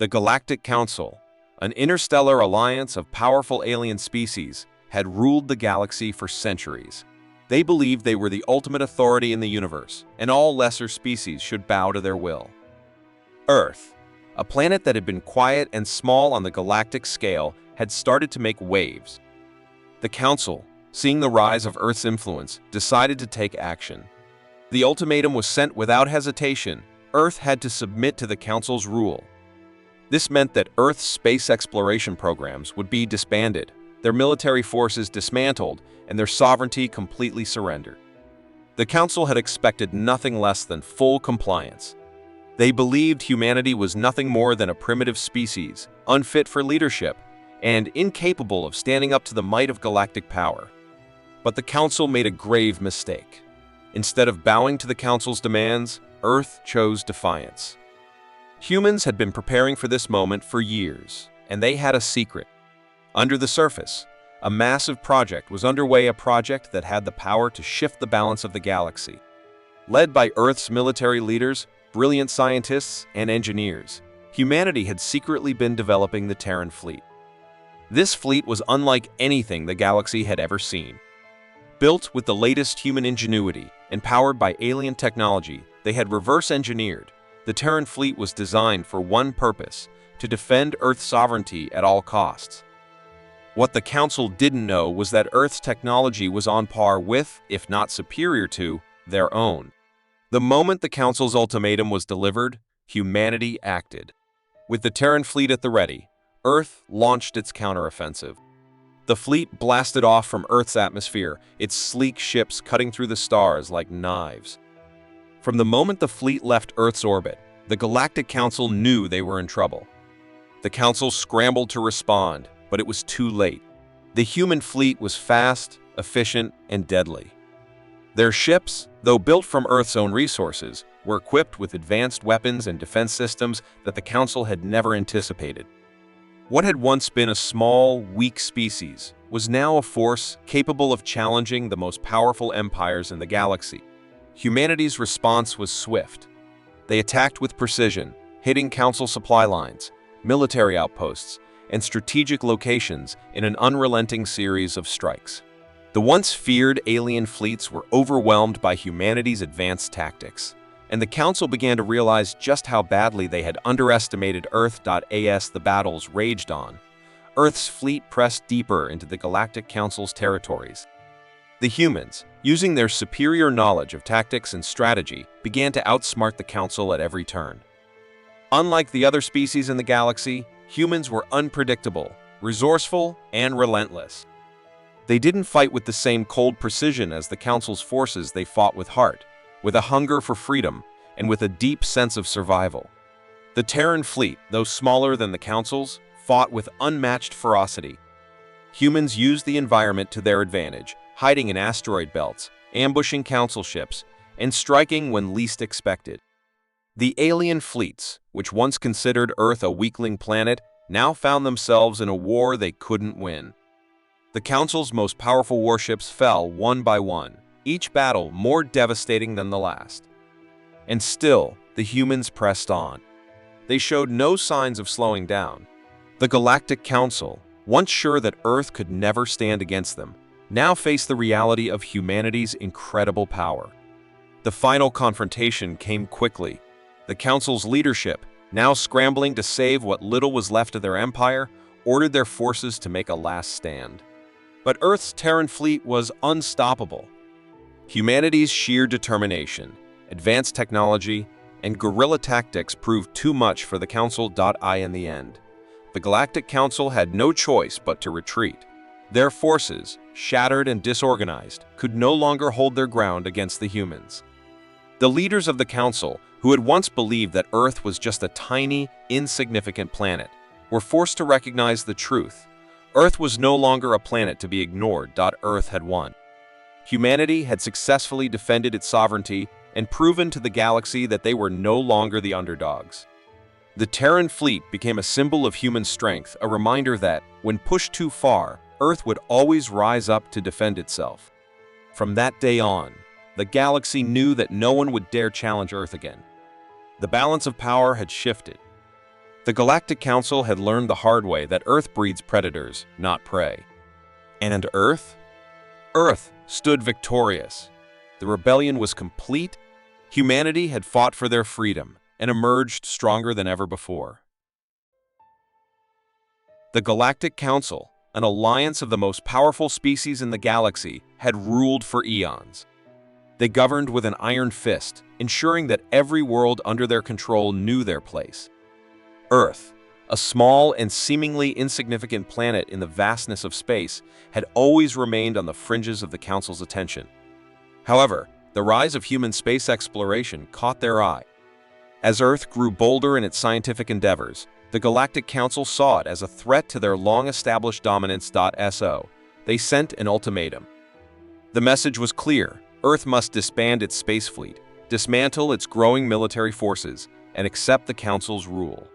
The Galactic Council, an interstellar alliance of powerful alien species, had ruled the galaxy for centuries. They believed they were the ultimate authority in the universe, and all lesser species should bow to their will. Earth, a planet that had been quiet and small on the galactic scale, had started to make waves. The Council, seeing the rise of Earth's influence, decided to take action. The ultimatum was sent without hesitation. Earth had to submit to the Council's rule. This meant that Earth's space exploration programs would be disbanded, their military forces dismantled, and their sovereignty completely surrendered. The Council had expected nothing less than full compliance. They believed humanity was nothing more than a primitive species, unfit for leadership, and incapable of standing up to the might of galactic power. But the Council made a grave mistake. Instead of bowing to the Council's demands, Earth chose defiance. Humans had been preparing for this moment for years, and they had a secret. Under the surface, a massive project was underway, a project that had the power to shift the balance of the galaxy. Led by Earth's military leaders, brilliant scientists, and engineers, humanity had secretly been developing the Terran fleet. This fleet was unlike anything the galaxy had ever seen. Built with the latest human ingenuity and powered by alien technology, they had reverse-engineered. The Terran fleet was designed for one purpose: to defend Earth's sovereignty at all costs. What the Council didn't know was that Earth's technology was on par with, if not superior to, their own. The moment the Council's ultimatum was delivered, humanity acted. With the Terran fleet at the ready, Earth launched its counteroffensive. The fleet blasted off from Earth's atmosphere, its sleek ships cutting through the stars like knives. From the moment the fleet left Earth's orbit, the Galactic Council knew they were in trouble. The Council scrambled to respond, but it was too late. The human fleet was fast, efficient, and deadly. Their ships, though built from Earth's own resources, were equipped with advanced weapons and defense systems that the Council had never anticipated. What had once been a small, weak species was now a force capable of challenging the most powerful empires in the galaxy. Humanity's response was swift. They attacked with precision, hitting Council supply lines, military outposts, and strategic locations in an unrelenting series of strikes. The once feared alien fleets were overwhelmed by humanity's advanced tactics, and the Council began to realize just how badly they had underestimated Earth. As the battles raged on, Earth's fleet pressed deeper into the Galactic Council's territories. The humans, using their superior knowledge of tactics and strategy, began to outsmart the Council at every turn. Unlike the other species in the galaxy, humans were unpredictable, resourceful, and relentless. They didn't fight with the same cold precision as the Council's forces. They fought with heart, with a hunger for freedom, and with a deep sense of survival. The Terran fleet, though smaller than the Council's, fought with unmatched ferocity. Humans used the environment to their advantage, hiding in asteroid belts, ambushing Council ships, and striking when least expected. The alien fleets, which once considered Earth a weakling planet, now found themselves in a war they couldn't win. The Council's most powerful warships fell one by one, each battle more devastating than the last. And still, the humans pressed on. They showed no signs of slowing down. The Galactic Council, once sure that Earth could never stand against them, now faced the reality of humanity's incredible power. The final confrontation came quickly. The Council's leadership, now scrambling to save what little was left of their empire, ordered their forces to make a last stand. But Earth's Terran fleet was unstoppable. Humanity's sheer determination, advanced technology, and guerrilla tactics proved too much for the Council. In the end, the Galactic Council had no choice but to retreat. Their forces, shattered and disorganized, could no longer hold their ground against the humans. The leaders of the Council, who had once believed that Earth was just a tiny, insignificant planet, were forced to recognize the truth. Earth was no longer a planet to be ignored. Earth had won. Humanity had successfully defended its sovereignty and proven to the galaxy that they were no longer the underdogs. The Terran fleet became a symbol of human strength, a reminder that, when pushed too far, Earth would always rise up to defend itself. From that day on, the galaxy knew that no one would dare challenge Earth again. The balance of power had shifted. The Galactic Council had learned the hard way that Earth breeds predators, not prey. And Earth? Earth stood victorious. The rebellion was complete. Humanity had fought for their freedom and emerged stronger than ever before. The Galactic Council, an alliance of the most powerful species in the galaxy, had ruled for eons. They governed with an iron fist, ensuring that every world under their control knew their place. Earth, a small and seemingly insignificant planet in the vastness of space, had always remained on the fringes of the Council's attention. However, the rise of human space exploration caught their eye. As Earth grew bolder in its scientific endeavors, the Galactic Council saw it as a threat to their long-established dominance. They sent an ultimatum. The message was clear: Earth must disband its space fleet, dismantle its growing military forces, and accept the Council's rule.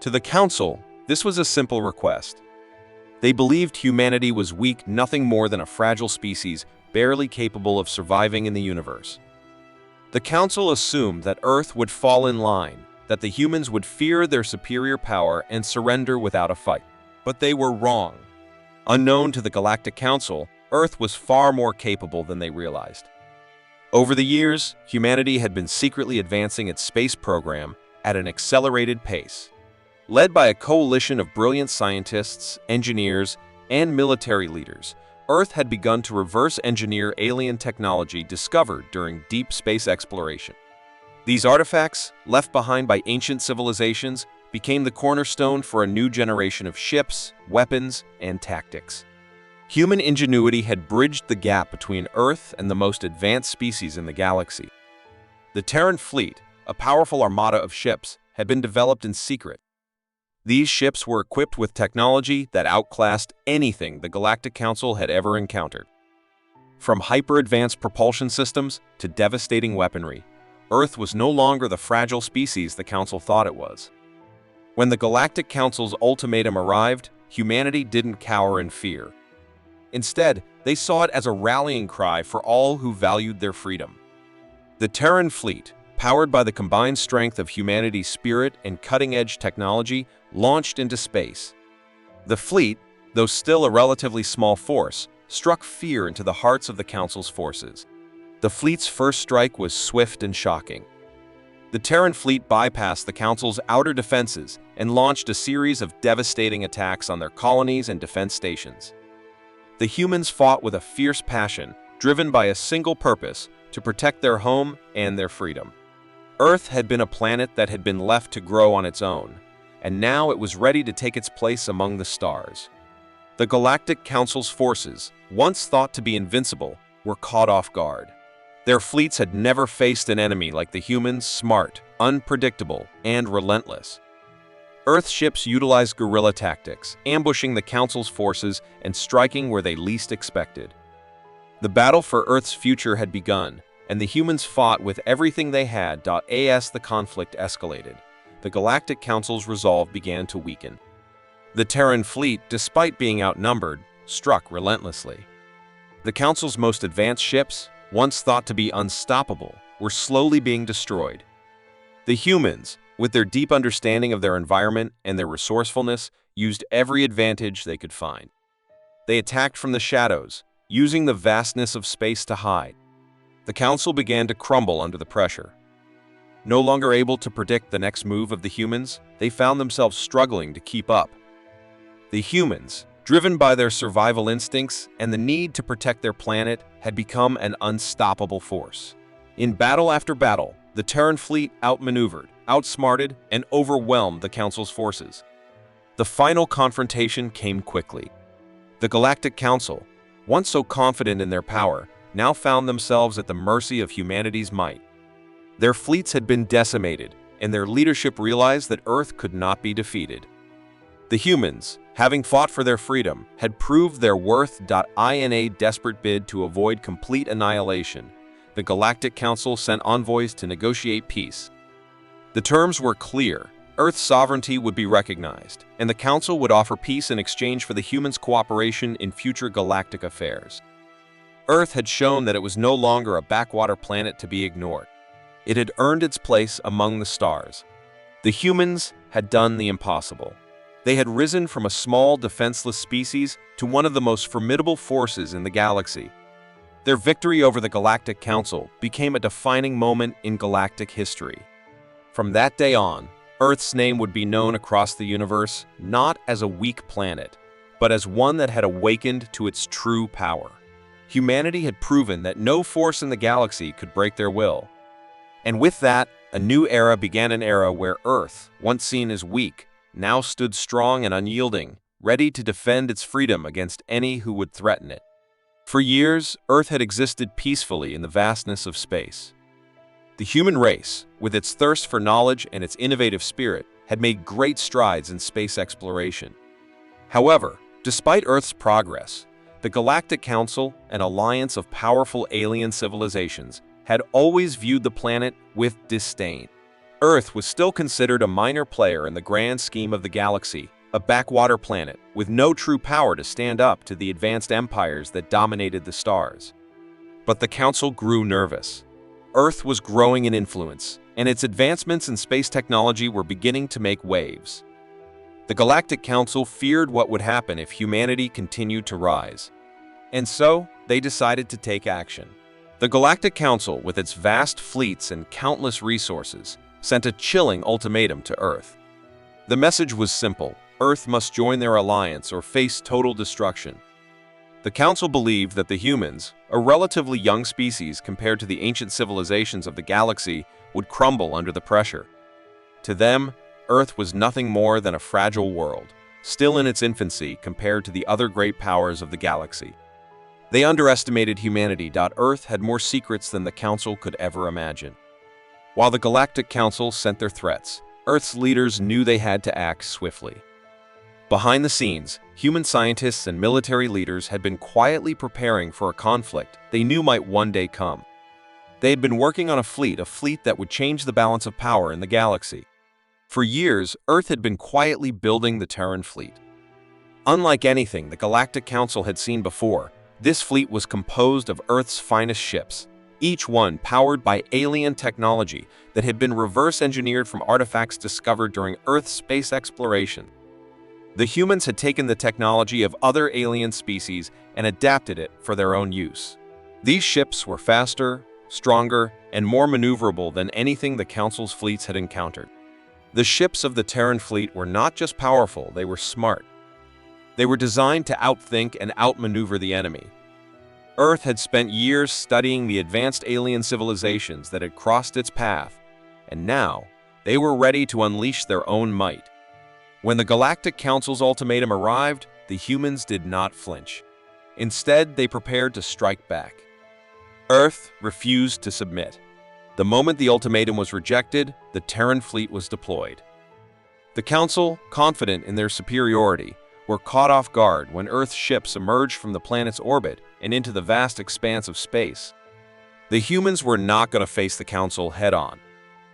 To the Council, this was a simple request. They believed humanity was weak, nothing more than a fragile species, barely capable of surviving in the universe. The Council assumed that Earth would fall in line, that the humans would fear their superior power and surrender without a fight. But they were wrong. Unknown to the Galactic Council, Earth was far more capable than they realized. Over the years, humanity had been secretly advancing its space program at an accelerated pace. Led by a coalition of brilliant scientists, engineers, and military leaders, Earth had begun to reverse engineer alien technology discovered during deep space exploration. These artifacts, left behind by ancient civilizations, became the cornerstone for a new generation of ships, weapons, and tactics. Human ingenuity had bridged the gap between Earth and the most advanced species in the galaxy. The Terran fleet, a powerful armada of ships, had been developed in secret. These ships were equipped with technology that outclassed anything the Galactic Council had ever encountered. From hyper-advanced propulsion systems to devastating weaponry, Earth was no longer the fragile species the Council thought it was. When the Galactic Council's ultimatum arrived, humanity didn't cower in fear. Instead, they saw it as a rallying cry for all who valued their freedom. The Terran fleet, powered by the combined strength of humanity's spirit and cutting-edge technology, launched into space. The fleet, though still a relatively small force, struck fear into the hearts of the Council's forces. The fleet's first strike was swift and shocking. The Terran fleet bypassed the Council's outer defenses and launched a series of devastating attacks on their colonies and defense stations. The humans fought with a fierce passion, driven by a single purpose: to protect their home and their freedom. Earth had been a planet that had been left to grow on its own, and now it was ready to take its place among the stars. The Galactic Council's forces, once thought to be invincible, were caught off guard. Their fleets had never faced an enemy like the humans: smart, unpredictable, and relentless. Earth's ships utilized guerrilla tactics, ambushing the Council's forces and striking where they least expected. The battle for Earth's future had begun, and the humans fought with everything they had. As the conflict escalated, the Galactic Council's resolve began to weaken. The Terran fleet, despite being outnumbered, struck relentlessly. The Council's most advanced ships, once thought to be unstoppable, were slowly being destroyed. The humans, with their deep understanding of their environment and their resourcefulness, used every advantage they could find. They attacked from the shadows, using the vastness of space to hide. The Council began to crumble under the pressure. No longer able to predict the next move of the humans, they found themselves struggling to keep up. The humans, driven by their survival instincts and the need to protect their planet, had become an unstoppable force. In battle after battle, the Terran fleet outmaneuvered, outsmarted, and overwhelmed the Council's forces. The final confrontation came quickly. The Galactic Council, once so confident in their power, now found themselves at the mercy of humanity's might. Their fleets had been decimated, and their leadership realized that Earth could not be defeated. The humans, having fought for their freedom, had proved their worth. In a desperate bid to avoid complete annihilation, the Galactic Council sent envoys to negotiate peace. The terms were clear: Earth's sovereignty would be recognized, and the Council would offer peace in exchange for the humans' cooperation in future galactic affairs. Earth had shown that it was no longer a backwater planet to be ignored. It had earned its place among the stars. The humans had done the impossible. They had risen from a small, defenseless species to one of the most formidable forces in the galaxy. Their victory over the Galactic Council became a defining moment in galactic history. From that day on, Earth's name would be known across the universe not as a weak planet, but as one that had awakened to its true power. Humanity had proven that no force in the galaxy could break their will. And with that, a new era began, an era where Earth, once seen as weak, now stood strong and unyielding, ready to defend its freedom against any who would threaten it. For years, Earth had existed peacefully in the vastness of space. The human race, with its thirst for knowledge and its innovative spirit, had made great strides in space exploration. However, despite Earth's progress, the Galactic Council, an alliance of powerful alien civilizations, had always viewed the planet with disdain. Earth was still considered a minor player in the grand scheme of the galaxy, a backwater planet with no true power to stand up to the advanced empires that dominated the stars. But the Council grew nervous. Earth was growing in influence, and its advancements in space technology were beginning to make waves. The Galactic Council feared what would happen if humanity continued to rise. And so, they decided to take action. The Galactic Council, with its vast fleets and countless resources, sent a chilling ultimatum to Earth. The message was simple: Earth must join their alliance or face total destruction. The Council believed that the humans, a relatively young species compared to the ancient civilizations of the galaxy, would crumble under the pressure. To them, Earth was nothing more than a fragile world, still in its infancy compared to the other great powers of the galaxy. They underestimated humanity. Earth had more secrets than the Council could ever imagine. While the Galactic Council sent their threats, Earth's leaders knew they had to act swiftly. Behind the scenes, human scientists and military leaders had been quietly preparing for a conflict they knew might one day come. They had been working on a fleet that would change the balance of power in the galaxy. For years, Earth had been quietly building the Terran fleet. Unlike anything the Galactic Council had seen before, this fleet was composed of Earth's finest ships, each one powered by alien technology that had been reverse-engineered from artifacts discovered during Earth's space exploration. The humans had taken the technology of other alien species and adapted it for their own use. These ships were faster, stronger, and more maneuverable than anything the Council's fleets had encountered. The ships of the Terran fleet were not just powerful, they were smart. They were designed to outthink and outmaneuver the enemy. Earth had spent years studying the advanced alien civilizations that had crossed its path, and now they were ready to unleash their own might. When the Galactic Council's ultimatum arrived, the humans did not flinch. Instead, they prepared to strike back. Earth refused to submit. The moment the ultimatum was rejected, the Terran fleet was deployed. The Council, confident in their superiority, were caught off guard when Earth's ships emerged from the planet's orbit and into the vast expanse of space. The humans were not going to face the Council head-on.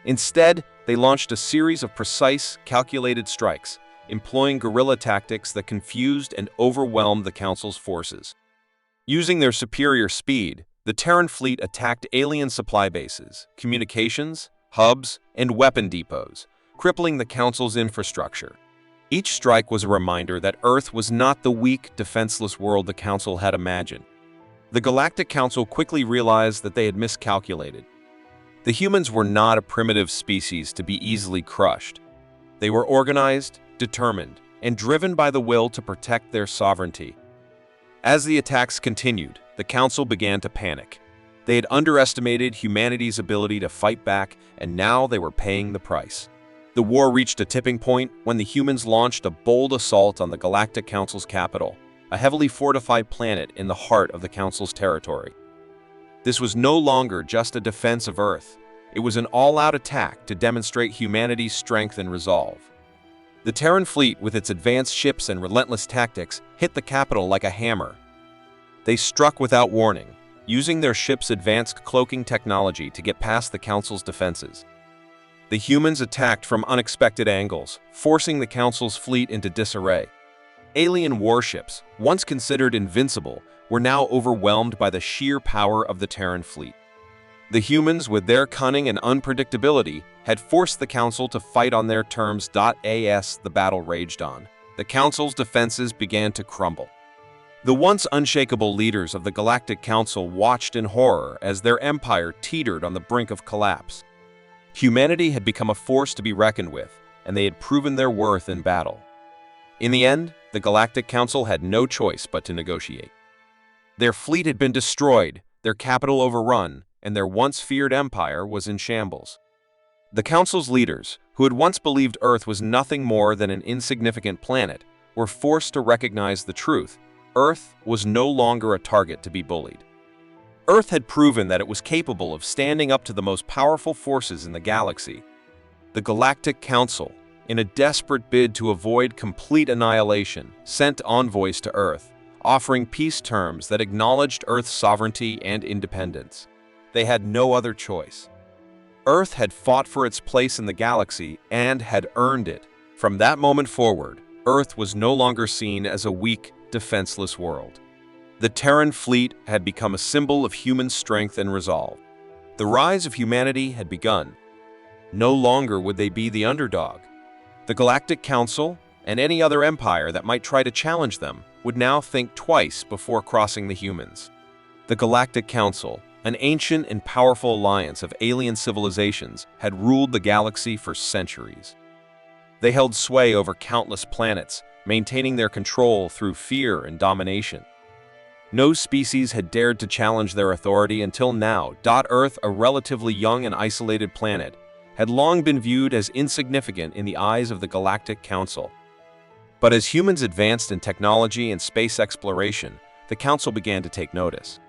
Instead, they launched a series of precise, calculated strikes, employing guerrilla tactics that confused and overwhelmed the Council's forces. Using their superior speed, the Terran fleet attacked alien supply bases, communications, hubs, and weapon depots, crippling the Council's infrastructure. Each strike was a reminder that Earth was not the weak, defenseless world the Council had imagined. The Galactic Council quickly realized that they had miscalculated. The humans were not a primitive species to be easily crushed. They were organized, determined, and driven by the will to protect their sovereignty. As the attacks continued, the Council began to panic. They had underestimated humanity's ability to fight back, and now they were paying the price. The war reached a tipping point when the humans launched a bold assault on the Galactic Council's capital, a heavily fortified planet in the heart of the Council's territory. This was no longer just a defense of Earth. It was an all-out attack to demonstrate humanity's strength and resolve. The Terran fleet, with its advanced ships and relentless tactics, hit the capital like a hammer. They struck without warning, using their ship's advanced cloaking technology to get past the Council's defenses. The humans attacked from unexpected angles, forcing the Council's fleet into disarray. Alien warships, once considered invincible, were now overwhelmed by the sheer power of the Terran fleet. The humans, with their cunning and unpredictability, had forced the Council to fight on their terms. As the battle raged on, the Council's defenses began to crumble. The once unshakable leaders of the Galactic Council watched in horror as their empire teetered on the brink of collapse. Humanity had become a force to be reckoned with, and they had proven their worth in battle. In the end, the Galactic Council had no choice but to negotiate. Their fleet had been destroyed, their capital overrun, and their once feared empire was in shambles. The Council's leaders, who had once believed Earth was nothing more than an insignificant planet, were forced to recognize the truth. Earth was no longer a target to be bullied. Earth had proven that it was capable of standing up to the most powerful forces in the galaxy. The Galactic Council, in a desperate bid to avoid complete annihilation, sent envoys to Earth, offering peace terms that acknowledged Earth's sovereignty and independence. They had no other choice. Earth had fought for its place in the galaxy and had earned it. From that moment forward, Earth was no longer seen as a weak, defenseless world. The Terran fleet had become a symbol of human strength and resolve. The rise of humanity had begun. No longer would they be the underdog. The Galactic Council, and any other empire that might try to challenge them, would now think twice before crossing the humans. The Galactic Council, an ancient and powerful alliance of alien civilizations, had ruled the galaxy for centuries. They held sway over countless planets, maintaining their control through fear and domination. No species had dared to challenge their authority until now. Earth, a relatively young and isolated planet, had long been viewed as insignificant in the eyes of the Galactic Council. But as humans advanced in technology and space exploration, the Council began to take notice.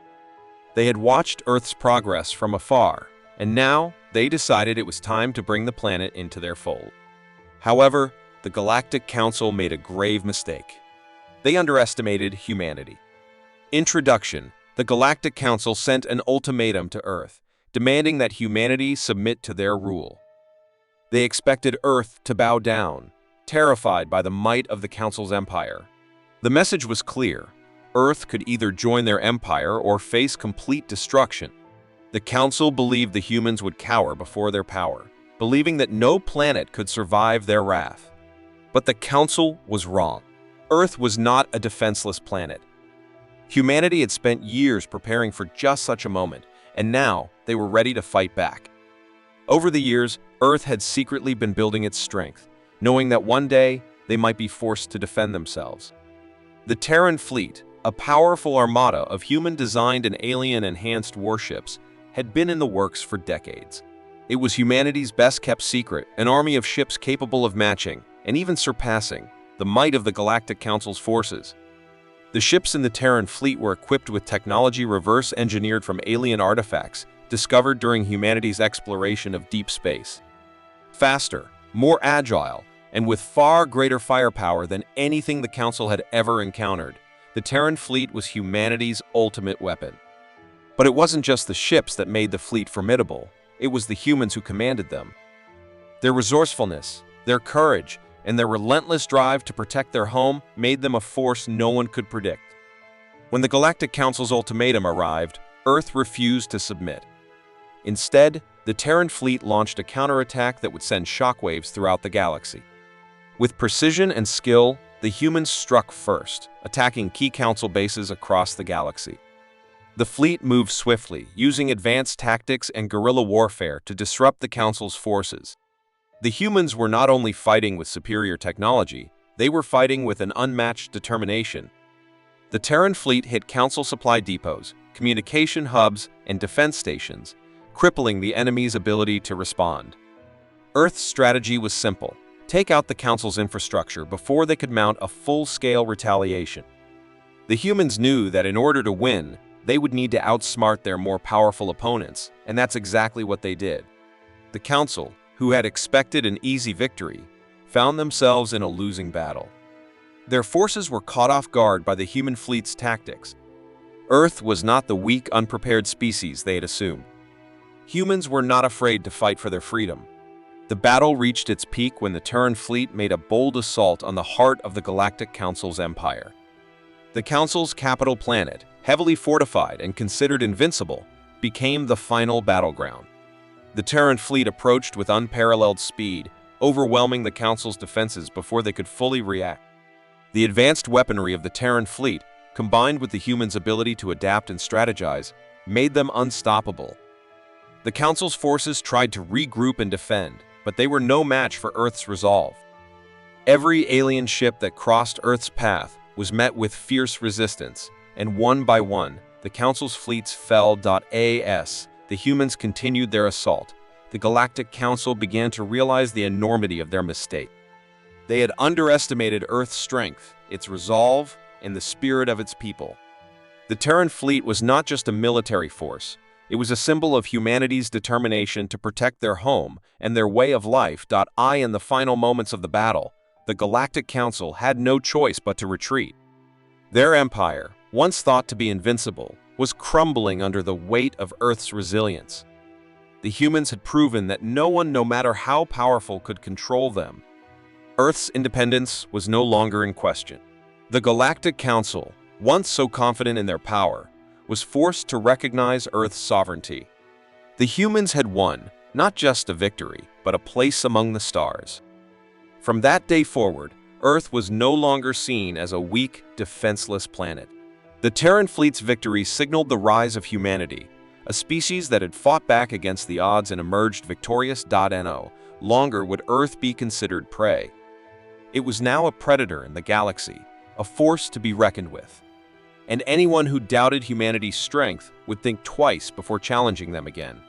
They had watched Earth's progress from afar, and now they decided it was time to bring the planet into their fold. However, the Galactic Council made a grave mistake. They underestimated humanity. Introduction: the Galactic Council sent an ultimatum to Earth, demanding that humanity submit to their rule. They expected Earth to bow down, terrified by the might of the Council's empire. The message was clear: Earth could either join their empire or face complete destruction. The Council believed the humans would cower before their power, believing that no planet could survive their wrath. But the Council was wrong. Earth was not a defenseless planet. Humanity had spent years preparing for just such a moment, and now they were ready to fight back. Over the years, Earth had secretly been building its strength, knowing that one day they might be forced to defend themselves. The Terran fleet, a powerful armada of human-designed and alien-enhanced warships, had been in the works for decades. It was humanity's best-kept secret, an army of ships capable of matching, and even surpassing, the might of the Galactic Council's forces. The ships in the Terran fleet were equipped with technology reverse-engineered from alien artifacts discovered during humanity's exploration of deep space. Faster, more agile, and with far greater firepower than anything the Council had ever encountered, the Terran fleet was humanity's ultimate weapon. But it wasn't just the ships that made the fleet formidable, it was the humans who commanded them. Their resourcefulness, their courage, and their relentless drive to protect their home made them a force no one could predict. When the Galactic Council's ultimatum arrived, Earth refused to submit. Instead, the Terran fleet launched a counterattack that would send shockwaves throughout the galaxy. With precision and skill, the humans struck first, attacking key Council bases across the galaxy. The fleet moved swiftly, using advanced tactics and guerrilla warfare to disrupt the Council's forces. The humans were not only fighting with superior technology, they were fighting with an unmatched determination. The Terran fleet hit Council supply depots, communication hubs, and defense stations, crippling the enemy's ability to respond. Earth's strategy was simple: take out the Council's infrastructure before they could mount a full-scale retaliation. The humans knew that in order to win, they would need to outsmart their more powerful opponents, and that's exactly what they did. The Council, who had expected an easy victory, found themselves in a losing battle. Their forces were caught off guard by the human fleet's tactics. Earth was not the weak, unprepared species they had assumed. Humans were not afraid to fight for their freedom. The battle reached its peak when the Terran fleet made a bold assault on the heart of the Galactic Council's empire. The Council's capital planet, heavily fortified and considered invincible, became the final battleground. The Terran fleet approached with unparalleled speed, overwhelming the Council's defenses before they could fully react. The advanced weaponry of the Terran fleet, combined with the humans' ability to adapt and strategize, made them unstoppable. The Council's forces tried to regroup and defend, but they were no match for Earth's resolve. Every alien ship that crossed Earth's path was met with fierce resistance, and one by one, the Council's fleets fell. As the humans continued their assault, the Galactic Council began to realize the enormity of their mistake. They had underestimated Earth's strength, its resolve, and the spirit of its people. The Terran fleet was not just a military force, it was a symbol of humanity's determination to protect their home and their way of life. In the final moments of the battle, the Galactic Council had no choice but to retreat. Their empire, once thought to be invincible, was crumbling under the weight of Earth's resilience. The humans had proven that no one, no matter how powerful, could control them. Earth's independence was no longer in question. The Galactic Council, once so confident in their power, was forced to recognize Earth's sovereignty. The humans had won, not just a victory, but a place among the stars. From that day forward, Earth was no longer seen as a weak, defenseless planet. The Terran fleet's victory signaled the rise of humanity, a species that had fought back against the odds and emerged victorious. No longer would Earth be considered prey. It was now a predator in the galaxy, a force to be reckoned with. And anyone who doubted humanity's strength would think twice before challenging them again.